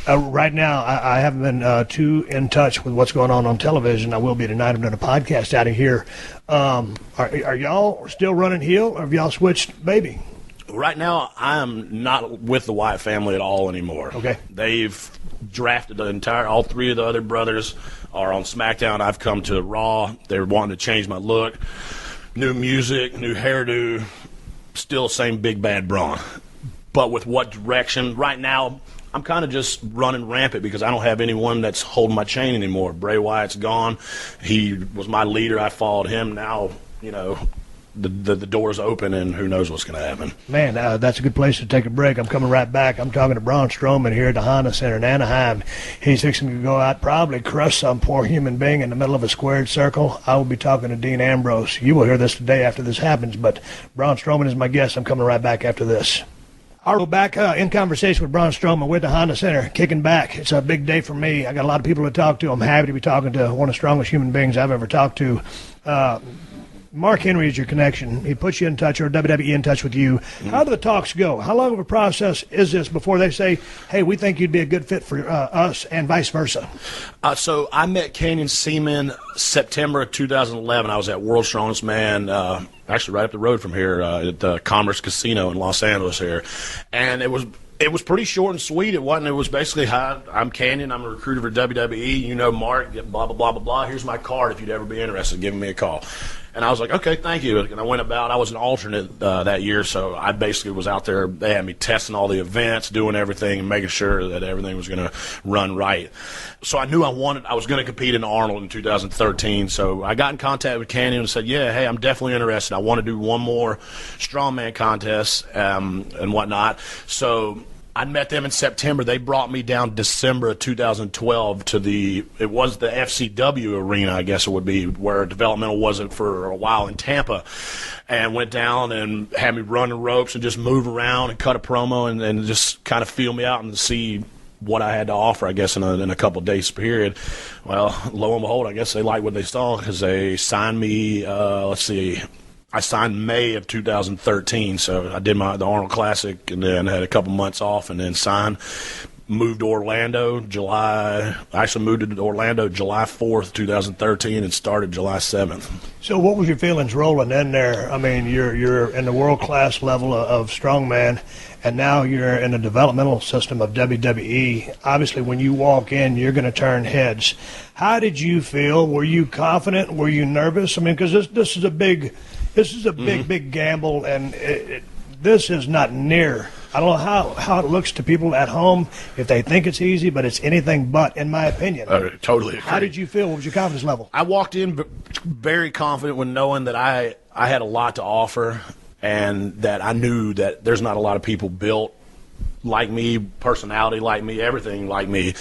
Right now, I haven't been too in touch with what's going on television. I will be tonight. I'm doing a podcast out of here. Are y'all still running heel, or have y'all switched baby? Right now, I'm not with the Wyatt family at all anymore. Okay. They've drafted all three of the other brothers are on SmackDown. I've come to Raw. They're wanting to change my look. New music, new hairdo, still same big bad Braun. But with what direction? Right now, I'm kind of just running rampant because I don't have anyone that's holding my chain anymore. Bray Wyatt's gone. He was my leader. I followed him. Now, the door's open, and who knows what's going to happen. Man, that's a good place to take a break. I'm coming right back. I'm talking to Braun Strowman here at the Honda Center in Anaheim. He's fixing to go out, probably crush some poor human being in the middle of a squared circle. I will be talking to Dean Ambrose. You will hear this today after this happens, but Braun Strowman is my guest. I'm coming right back after this. All right, we're back in conversation with Braun Strowman. We're at the Honda Center, kicking back. It's a big day for me. I got a lot of people to talk to. I'm happy to be talking to one of the strongest human beings I've ever talked to. Mark Henry is your connection. He puts you in touch, or WWE in touch with you. How do the talks go? How long of a process is this before they say, hey, we think you'd be a good fit for us, and vice versa? So I met Canyon Seaman September of 2011. I was at World's Strongest Man, actually right up the road from here at the Commerce Casino in Los Angeles here. And it was pretty short and sweet. It was basically, hi, I'm Canyon. I'm a recruiter for WWE. You know Mark, blah, blah, blah, blah, blah. Here's my card if you'd ever be interested in giving me a call. And I was like, okay, thank you. And I went about. I was an alternate that year, so I basically was out there. They had me testing all the events, doing everything, and making sure that everything was going to run right. So I knew I was going to compete in Arnold in 2013. So I got in contact with Canyon and said, yeah, hey, I'm definitely interested. I want to do one more strongman contest and whatnot. So I met them in September. They brought me down December of 2012 to the FCW arena, I guess it would be, where developmental wasn't for a while in Tampa, and went down and had me run the ropes and just move around and cut a promo and just kind of feel me out and see what I had to offer, I guess, in a couple of days period. Well, lo and behold, I guess they liked what they saw because they signed me, I signed May of 2013, so I did the Arnold Classic and then had a couple months off and then signed. Moved to Orlando July 4th, 2013, and started July 7th. So what was your feelings rolling in there? I mean, you're in the world-class level of strongman, and now you're in the developmental system of WWE. Obviously, when you walk in, you're going to turn heads. How did you feel? Were you confident? Were you nervous? I mean, because this is a big gamble, and this is not near. I don't know how it looks to people at home if they think it's easy, but it's anything but, in my opinion. Totally agree. How did you feel? What was your confidence level? I walked in very confident with knowing that I had a lot to offer, and that I knew that there's not a lot of people built like me, personality like me, everything like me.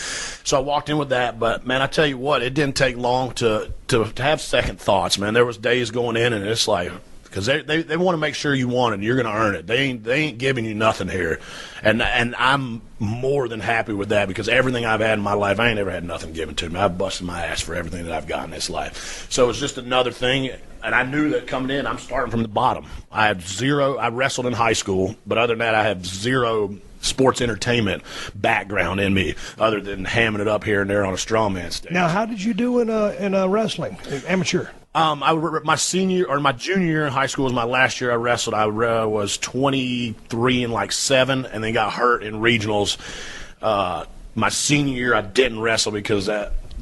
So I walked in with that, but, man, I tell you what, it didn't take long to have second thoughts, man. There was days going in, and it's like, because they want to make sure you want it and you're going to earn it. They ain't giving you nothing here. And I'm more than happy with that because everything I've had in my life, I ain't ever had nothing given to me. I've busted my ass for everything that I've got in this life. So it's just another thing. And I knew that coming in, I'm starting from the bottom. I wrestled in high school, but other than that, I have zero sports entertainment background in me other than hamming it up here and there on a strongman stage. Now, how did you do in wrestling, amateur? My junior year in high school was my last year I wrestled. I was 23 and 7, and then got hurt in regionals. My senior year I didn't wrestle because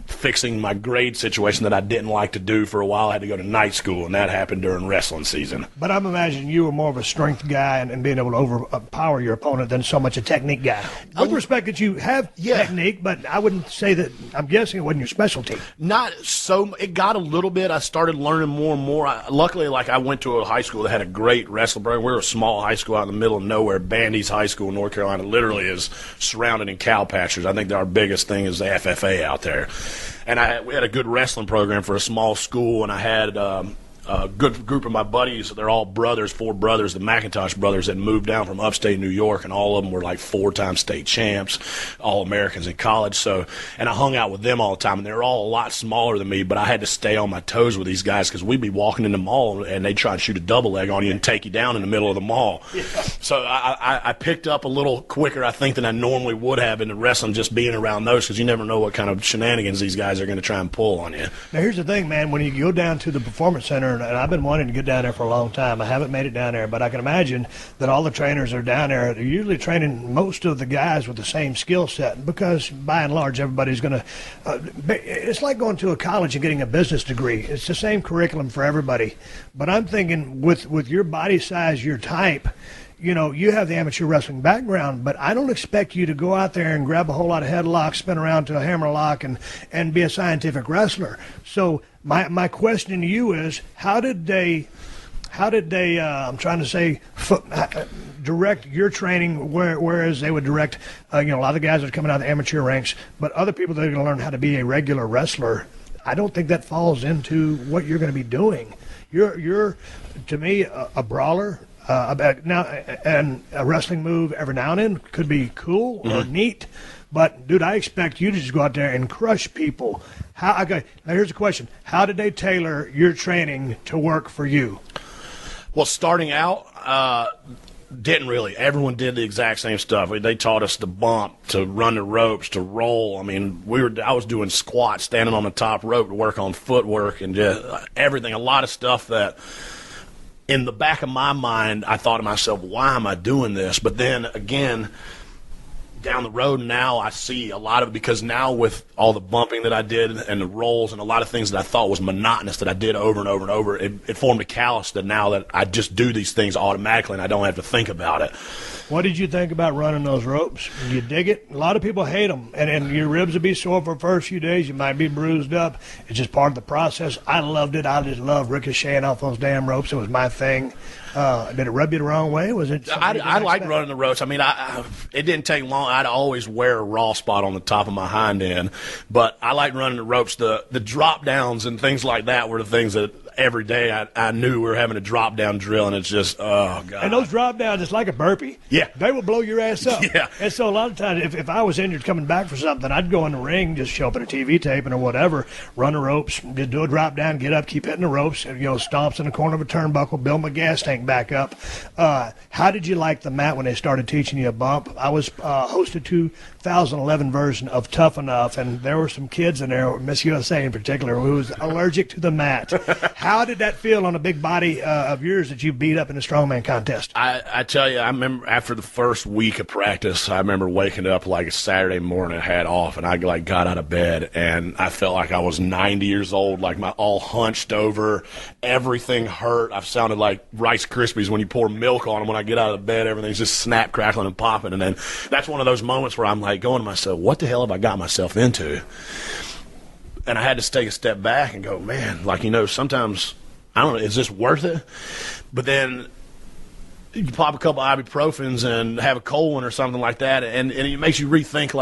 fixing my grade situation that I didn't like to do for a while. I had to go to night school, and that happened during wrestling season. But I'm imagining you were more of a strength guy and being able to overpower your opponent than so much a technique guy. With respect that you have technique, but I wouldn't say that. I'm guessing it wasn't your specialty. Not so. It got a little bit. I started learning more and more. Luckily, I went to a high school that had a great wrestling program. We were a small high school out in the middle of nowhere. Bandy's High School in North Carolina literally is surrounded in cow pastures. I think our biggest thing is the FFA out there. And we had a good wrestling program for a small school, and I had a good group of my buddies. They're all brothers, 4 brothers, the McIntosh brothers, that moved down from upstate New York, and all of them were like 4-time state champs, All-Americans in college. So, and I hung out with them all the time, and they were all a lot smaller than me, but I had to stay on my toes with these guys because we'd be walking in the mall, and they'd try and shoot a double leg on you and take you down in the middle of the mall. Yeah. So I picked up a little quicker, I think, than I normally would have in the wrestling, just being around those, because you never know what kind of shenanigans these guys are going to try and pull on you. Now, here's the thing, man. When you go down to the Performance Center, and I've been wanting to get down there for a long time. I haven't made it down there, but I can imagine that all the trainers are down there. They're usually training most of the guys with the same skill set, because by and large, everybody's going to it's like going to a college and getting a business degree. It's the same curriculum for everybody. But I'm thinking with your body size, your type, you know, you have the amateur wrestling background, but I don't expect you to go out there and grab a whole lot of headlocks, spin around to a hammerlock, and be a scientific wrestler. So my question to you is, how did they I'm trying to say, direct your training, whereas they would direct, a lot of the guys that are coming out of the amateur ranks, but other people that are going to learn how to be a regular wrestler, I don't think that falls into what you're going to be doing. You're to me, a brawler. Now, and a wrestling move every now and then could be cool or neat, but dude, I expect you to just go out there and crush people. Okay, now here's the question: how did they tailor your training to work for you? Well, starting out, didn't really. Everyone did the exact same stuff. They taught us to bump, to run the ropes, to roll. I mean, I was doing squats, standing on the top rope to work on footwork and just everything. A lot of stuff that, in the back of my mind, I thought to myself, why am I doing this? But then again, down the road now, I see a lot of it, because now with all the bumping that I did and the rolls and a lot of things that I thought was monotonous that I did over and over and over, it formed a callus that now that I just do these things automatically and I don't have to think about it. What did you think about running those ropes? Do you dig it? A lot of people hate them, and your ribs will be sore for the first few days. You might be bruised up. It's just part of the process. I loved it. I just loved ricocheting off those damn ropes. It was my thing. Did it rub you the wrong way? Was it? I liked running the ropes. I mean, it didn't take long. I'd always wear a raw spot on the top of my hind end, but I liked running the ropes. The drop downs and things like that were the things that every day I knew we were having a drop down drill, and it's just, oh God. And those drop downs, it's like a burpee. Yeah. They will blow your ass up. Yeah. And so a lot of times, if I was injured coming back for something, I'd go in the ring, just show up in a TV taping or whatever, run the ropes, just do a drop down, get up, keep hitting the ropes, stomps in the corner of a turnbuckle, build my gas tank back up. How did you like the mat when they started teaching you a bump? I was hosted 2011 version of Tough Enough, and there were some kids in there, Miss USA in particular, who was allergic to the mat. How did that feel on a big body of yours that you beat up in a strongman contest? I tell you, I remember after the first week of practice, I remember waking up like a Saturday morning, I had off, and I got out of bed, and I felt like I was 90 years old, like my all hunched over, everything hurt. I sounded like Rice Krispies when you pour milk on them. When I get out of the bed, everything's just snap, crackling, and popping, and then that's one of those moments where I'm like going to myself, what the hell have I got myself into? And I had to take a step back and go, man, sometimes, I don't know, is this worth it? But then you pop a couple ibuprofens and have a cold one or something like that, and it makes you rethink,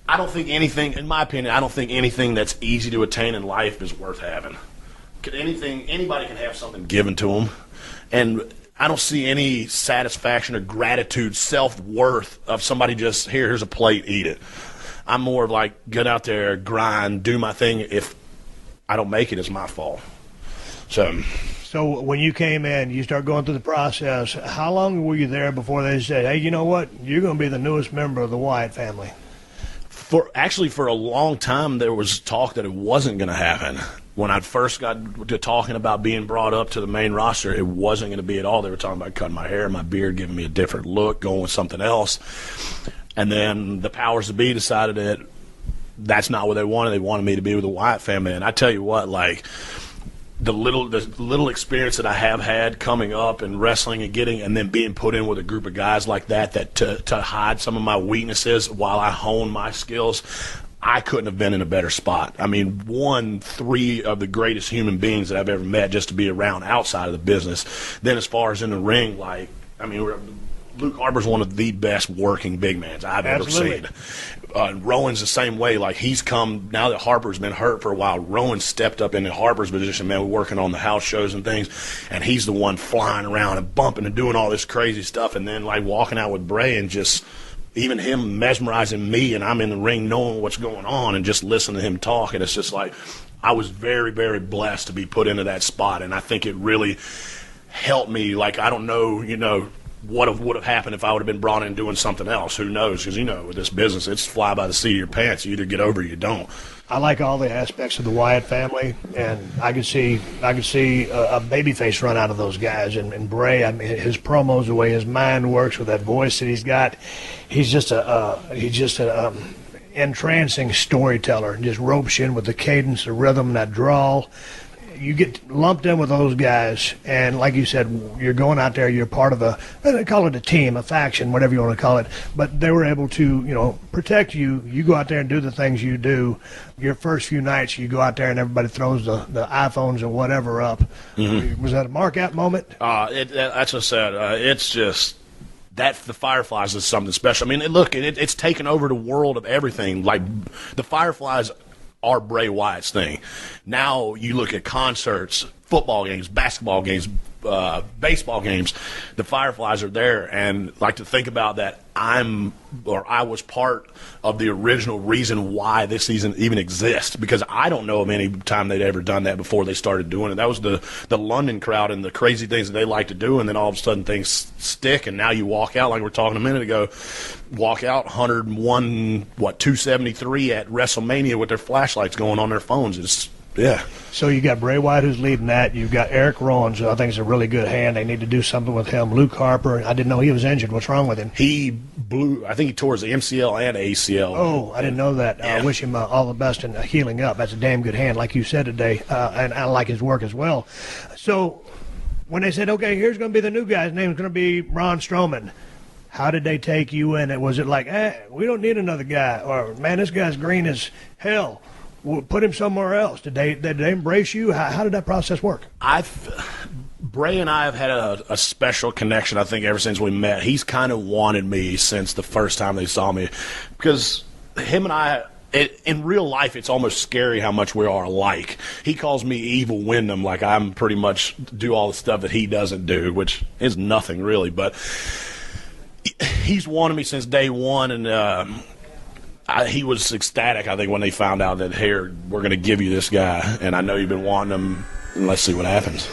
I don't think anything, in my opinion, I don't think anything that's easy to attain in life is worth having. Anybody can have something given to them, and I don't see any satisfaction or gratitude, self-worth of somebody just, here's a plate, eat it. I'm more of like, get out there, grind, do my thing. If I don't make it, it's my fault. So when you came in, you start going through the process, how long were you there before they said, hey, you know what, you're going to be the newest member of the Wyatt family? For a long time, there was talk that it wasn't going to happen. When I first got to talking about being brought up to the main roster, it wasn't going to be at all. They were talking about cutting my hair, my beard, giving me a different look, going with something else. And then the powers that be decided that that's not what they wanted. They wanted me to be with the Wyatt family. And I tell you what, the little experience that I have had coming up and wrestling and then being put in with a group of guys like that to hide some of my weaknesses while I hone my skills, I couldn't have been in a better spot. I mean, 3 of the greatest human beings that I've ever met just to be around outside of the business. Then as far as in the ring, Luke Harper's one of the best working big mans I've ever seen. Rowan's the same way. Like, he's come, now that Harper's been hurt for a while, Rowan stepped up into Harper's position, man. We're working on the house shows and things, and he's the one flying around and bumping and doing all this crazy stuff, and then, like, walking out with Bray and just even him mesmerizing me, and I'm in the ring knowing what's going on and just listening to him talk, and it's just like, I was very, very blessed to be put into that spot, and I think it really helped me. Like, I don't know, what would have happened if I would have been brought in doing something else. Who knows? Because, with this business, it's fly by the seat of your pants. You either get over or you don't. I like all the aspects of the Wyatt family, and I could see a babyface run out of those guys. And Bray, I mean, his promos, the way his mind works with that voice that he's got, he's just a entrancing storyteller. Just ropes you in with the cadence, the rhythm, that drawl. You get lumped in with those guys, and like you said, you're going out there, you're part of they call it a team, a faction, whatever you want to call it, but they were able to, protect you. You go out there and do the things you do. Your first few nights, you go out there and everybody throws the iPhones and whatever up. Mm-hmm. Was that a mark-out moment? That's what I said. It's just... the Fireflies is something special. I mean, look, it's taken over the world of everything. Like, the Fireflies are Bray Wyatt's thing. Now you look at concerts, football games, basketball games, baseball games, the Fireflies are there. And like to think about that, I was part of the original reason why this season even exists, because I don't know of any time they'd ever done that before they started doing it. That was the London crowd and the crazy things that they like to do, and then all of a sudden things stick, and now you walk out, like we were talking a minute ago, walk out 101, 273 at WrestleMania with their flashlights going on their phones. Yeah. So you got Bray Wyatt who's leading that. You've got Eric Rowan, who I think is a really good hand. They need to do something with him. Luke Harper, I didn't know he was injured. What's wrong with him? I think he tore his MCL and ACL. Oh, I didn't know that. Yeah. I wish him all the best in healing up. That's a damn good hand, like you said today, and I like his work as well. So when they said, okay, here's going to be the new guy, his name's going to be Braun Strowman, how did they take you in? Was it like, we don't need another guy, or, man, this guy's green as hell, we'll put him somewhere else? Did they embrace you? How did that process work? Bray and I have had a special connection, I think, ever since we met. He's kind of wanted me since the first time they saw me, because him and I, in real life, it's almost scary how much we are alike. He calls me Evil Wyndham, like I'm pretty much do all the stuff that he doesn't do, which is nothing really, but he's wanted me since day one, and he was ecstatic, I think, when they found out that, here, we're going to give you this guy, and I know you've been wanting him, and let's see what happens.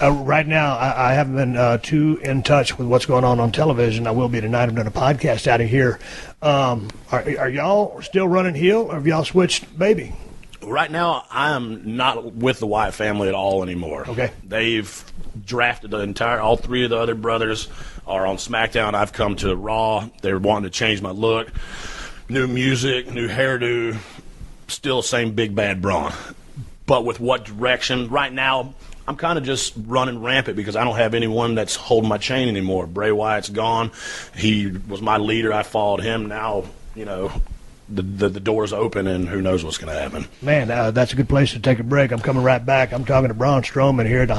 Right now, I haven't been too in touch with what's going on television. I will be tonight. I'm doing a podcast out of here. Are y'all still running heel, or have y'all switched baby? Right now, I'm not with the Wyatt family at all anymore. Okay. They've drafted all three of the other brothers are on SmackDown. I've come to Raw. They're wanting to change my look. New music, new hairdo, still same big bad Braun. But with what direction? Right now, I'm kind of just running rampant because I don't have anyone that's holding my chain anymore. Bray Wyatt's gone. He was my leader. I followed him. Now, the door's open, and who knows what's going to happen. Man, that's a good place to take a break. I'm coming right back. I'm talking to Braun Strowman here at the